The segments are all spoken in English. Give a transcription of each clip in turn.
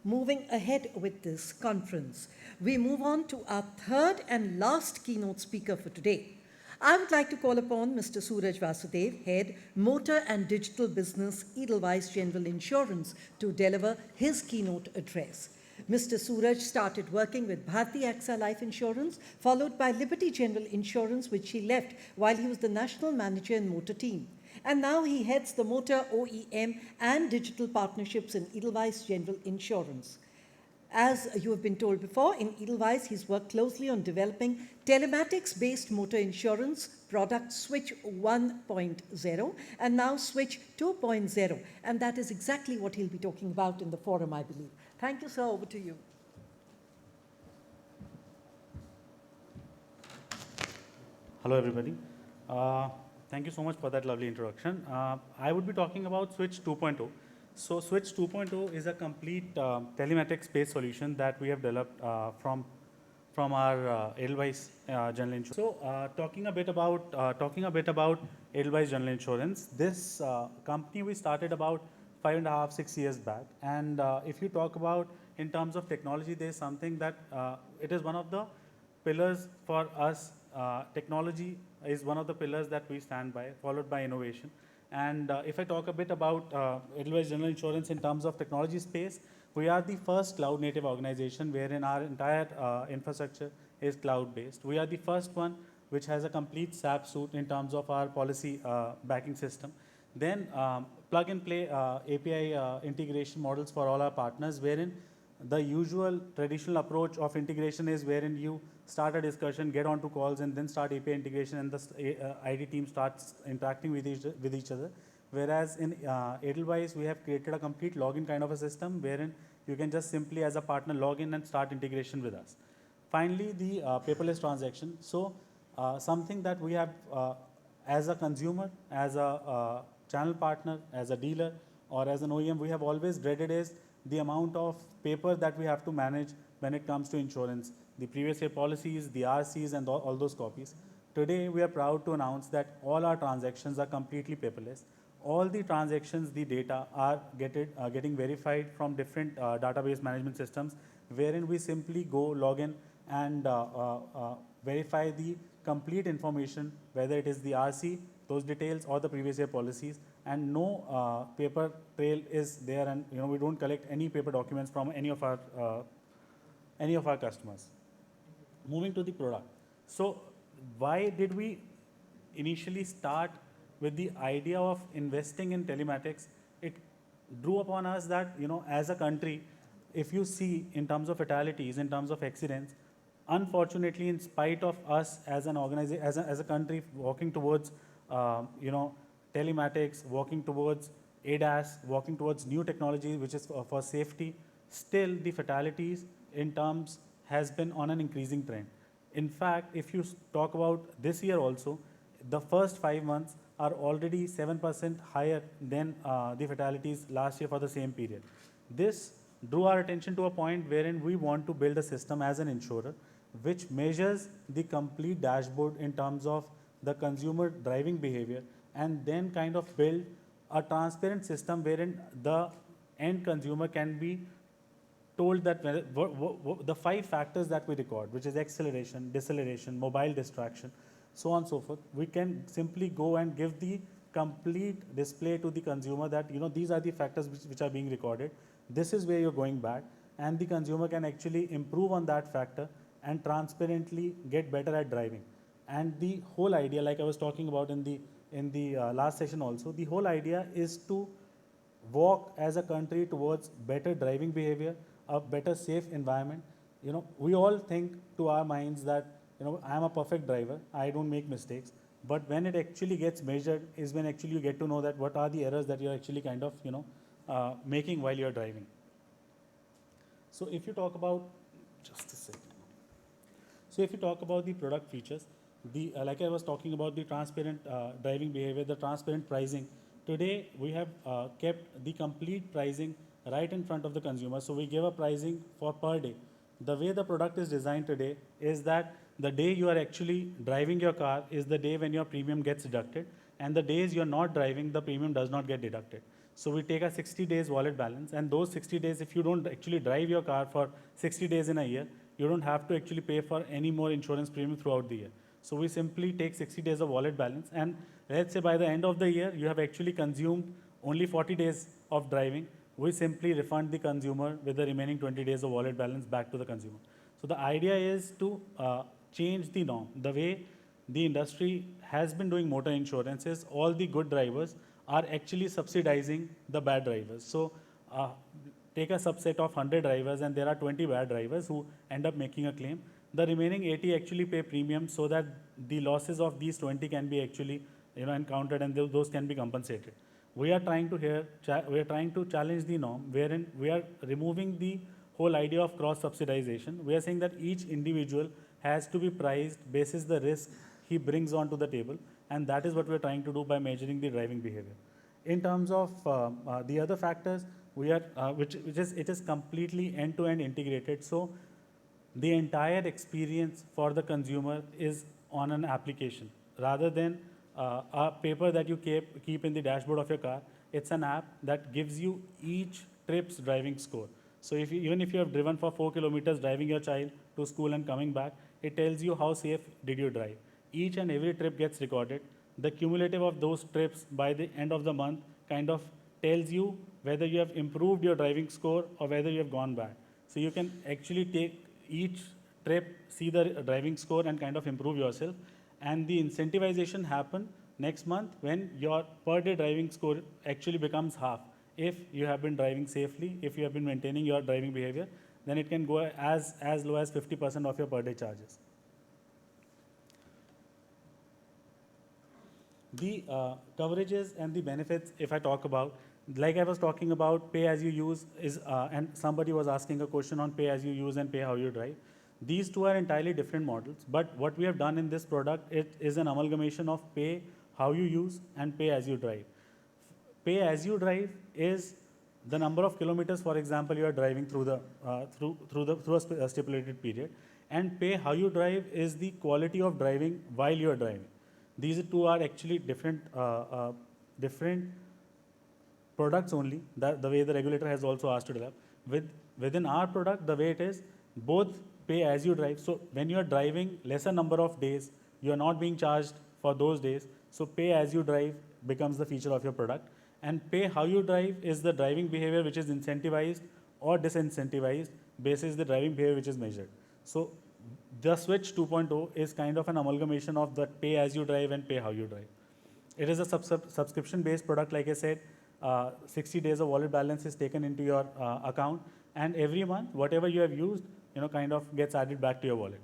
moving ahead with this conference. We move on to our third and last keynote speaker for today. I would like to call upon Mr. Suraj Vasudev, Head, Motor and Digital Business, Edelweiss General Insurance, to deliver his keynote address. Mr. Suraj started working with Bharti AXA Life Insurance, followed by Liberty General Insurance, which he left while he was the national manager in motor team. And now he heads the motor OEM and digital partnerships in Edelweiss General Insurance. As you have been told before, in Edelweiss, he's worked closely on developing telematics-based motor insurance product Switch 1.0 and now Switch 2.0. And that is exactly what he'll be talking about in the forum, I believe. Thank you, sir. Over to you. Hello, everybody. Thank you so much for that lovely introduction. I would be talking about Switch 2.0. So Switch 2.0 is a complete telematics-based solution that we have developed from our Edelweiss General Insurance. So talking a bit about Edelweiss General Insurance, this company we started about 5.5, 6 years back. And if you talk about in terms of technology, there is something that it is one of the pillars for us. Technology is one of the pillars that we stand by, followed by innovation. And if I talk a bit about Edelweiss General Insurance in terms of technology space, we are the first cloud-native organization wherein our entire infrastructure is cloud-based. We are the first one which has a complete SAP suite in terms of our policy backing system. Then plug-and-play API integration models for all our partners, wherein the usual traditional approach of integration is wherein you start a discussion, get onto calls, and then start API integration, and the ID team starts interacting with each other. Whereas in Edelweiss, we have created a complete login kind of a system wherein you can just simply as a partner log in and start integration with us. Finally, the paperless transaction. So something that we have as a consumer, as a channel partner, as a dealer, or as an OEM, we have always dreaded is the amount of paper that we have to manage when it comes to insurance, the previous year policies, the RCs, and all those copies. Today, we are proud to announce that all our transactions are completely paperless. All the transactions, the data are getting verified from different database management systems, wherein we simply go log in and verify the complete information, whether it is the RC, those details, or the previous year policies, and no paper trail is there, and we don't collect any paper documents from any of our customers. Moving to the product. So why did we initially start with the idea of investing in telematics? It drew upon us that as a country, if you see in terms of fatalities, in terms of accidents, unfortunately, in spite of us as an organization, as a country walking towards telematics, walking towards ADAS, walking towards new technology which is for safety, still the fatalities in terms has been on an increasing trend. In fact, if you talk about this year also, the first 5 months are already 7% higher than the fatalities last year for the same period. This drew our attention to a point wherein we want to build a system as an insurer which measures the complete dashboard in terms of the consumer driving behavior, and then kind of build a transparent system wherein the end consumer can be told that the 5 factors that we record, which is acceleration, deceleration, mobile distraction, so on and so forth, we can simply go and give the complete display to the consumer that these are the factors which are being recorded. This is where you're going back, and the consumer can actually improve on that factor and transparently get better at driving. And the whole idea, like I was talking about in the last session also, the whole idea is to walk as a country towards better driving behavior, a better safe environment. We all think to our minds that I'm a perfect driver, I don't make mistakes. But when it actually gets measured is when actually you get to know that what are the errors that you're actually kind of making while you're driving. So if you talk about, just a second. So if you talk about the product features, like I was talking about the transparent driving behavior, the transparent pricing. Today we have kept the complete pricing right in front of the consumer. So we give a pricing for per day. The way the product is designed today is that the day you are actually driving your car is the day when your premium gets deducted, and the days you're not driving, the premium does not get deducted. So we take a 60 days wallet balance, and those 60 days, if you don't actually drive your car for 60 days in a year, you don't have to actually pay for any more insurance premium throughout the year. So we simply take 60 days of wallet balance, and let's say by the end of the year, you have actually consumed only 40 days of driving. We simply refund the consumer with the remaining 20 days of wallet balance back to the consumer. So the idea is to change the norm. The way the industry has been doing motor insurance is all the good drivers are actually subsidizing the bad drivers. So take a subset of 100 drivers, and there are 20 bad drivers who end up making a claim. The remaining 80 actually pay premium so that the losses of these 20 can be actually encountered, and those can be compensated. We are trying to challenge the norm, wherein we are removing the whole idea of cross subsidization. We are saying that each individual has to be priced basis the risk he brings onto the table, and that is what we are trying to do by measuring the driving behavior. In terms of the other factors, we are it is completely end-to-end integrated. So the entire experience for the consumer is on an application rather than a paper that you keep in the dashboard of your car. It's an app that gives you each trip's driving score. So even if you have driven for 4 kilometers driving your child to school and coming back, it tells you how safe did you drive. Each and every trip gets recorded. The cumulative of those trips by the end of the month kind of tells you whether you have improved your driving score or whether you have gone back. So you can actually take each trip, see the driving score, and kind of improve yourself. And the incentivization happen next month when your per day driving score actually becomes half. If you have been driving safely, if you have been maintaining your driving behavior, then it can go as low as 50% of your per day charges. The coverages and the benefits, if I talk about, like I was talking about, pay as you use is, and somebody was asking a question on pay as you use and pay how you drive. These two are entirely different models, but what we have done in this product, it is an amalgamation of pay how you use and pay as you drive. Pay as you drive is the number of kilometers, for example, you are driving through a stipulated period, and pay how you drive is the quality of driving while you are driving. These two are actually different products only. The way the regulator has also asked to develop. Within our product, the way it is, both pay as you drive. So when you are driving lesser number of days, you are not being charged for those days. So pay as you drive becomes the feature of your product. And pay how you drive is the driving behavior which is incentivized or disincentivized basis the driving behavior which is measured. So the Switch 2.0 is kind of an amalgamation of that pay as you drive and pay how you drive. It is a subscription based product. Like I said, 60 days of wallet balance is taken into your account, and every month whatever you have used kind of gets added back to your wallet.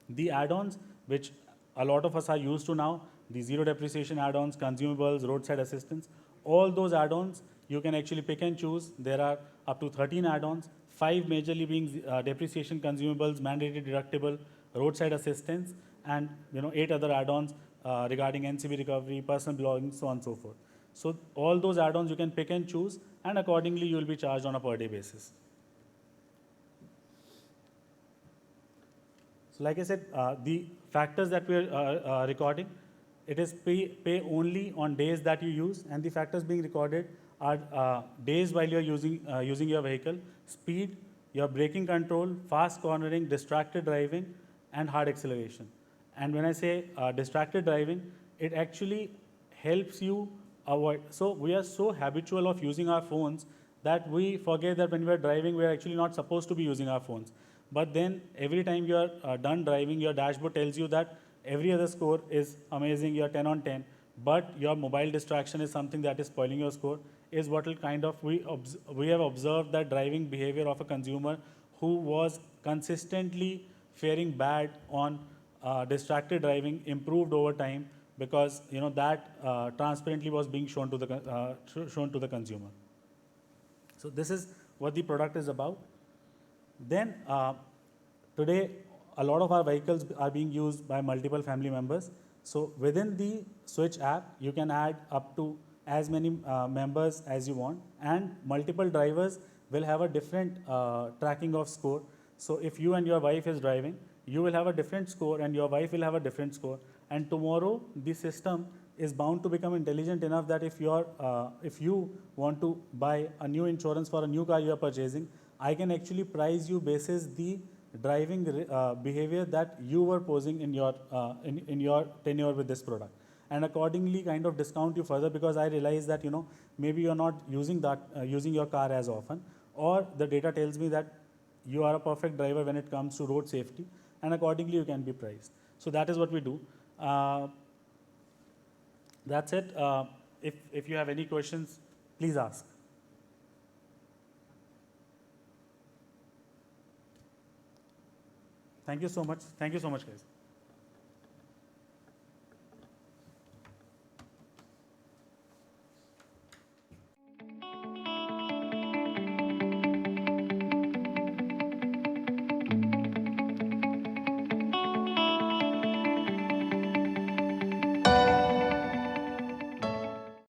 The add-ons, which a lot of us are used to now, the zero depreciation add-ons, consumables, roadside assistance, all those add-ons you can actually pick and choose. There are up to 13 add-ons, 5 majorly being depreciation, consumables, mandated deductible, roadside assistance, and 8 other add-ons regarding NCB recovery, personal belongings, so on and so forth. So all those add-ons you can pick and choose, and accordingly you will be charged on a per day basis. So like I said, the factors that we are recording, it is pay only on days that you use, and the factors being recorded are days while you are using your vehicle, speed, your braking control, fast cornering, distracted driving, and hard acceleration. And when I say distracted driving, it actually helps you avoid. So we are so habitual of using our phones that we forget that when we are driving, we are actually not supposed to be using our phones. But then every time you are done driving, your dashboard tells you that every other score is amazing, you're 10 on 10, but your mobile distraction is something that is spoiling your score, is what will kind of, we have observed that driving behavior of a consumer who was consistently faring bad on distracted driving improved over time, because that transparently was being shown to the consumer. So this is what the product is about. Then today, a lot of our vehicles are being used by multiple family members. So within the Switch app, you can add up to as many members as you want, and multiple drivers will have a different tracking of score. So if you and your wife is driving, you will have a different score and your wife will have a different score. And tomorrow, the system is bound to become intelligent enough that if you want to buy a new insurance for a new car you are purchasing, I can actually price you basis the driving behavior that you were posing in your tenure with this product, and accordingly kind of discount you further, because I realize that maybe you're not using your car as often, or the data tells me that you are a perfect driver when it comes to road safety, and accordingly you can be priced. So that is what we do. That's it. If you have any questions, please ask. Thank you so much. Thank you so much, guys.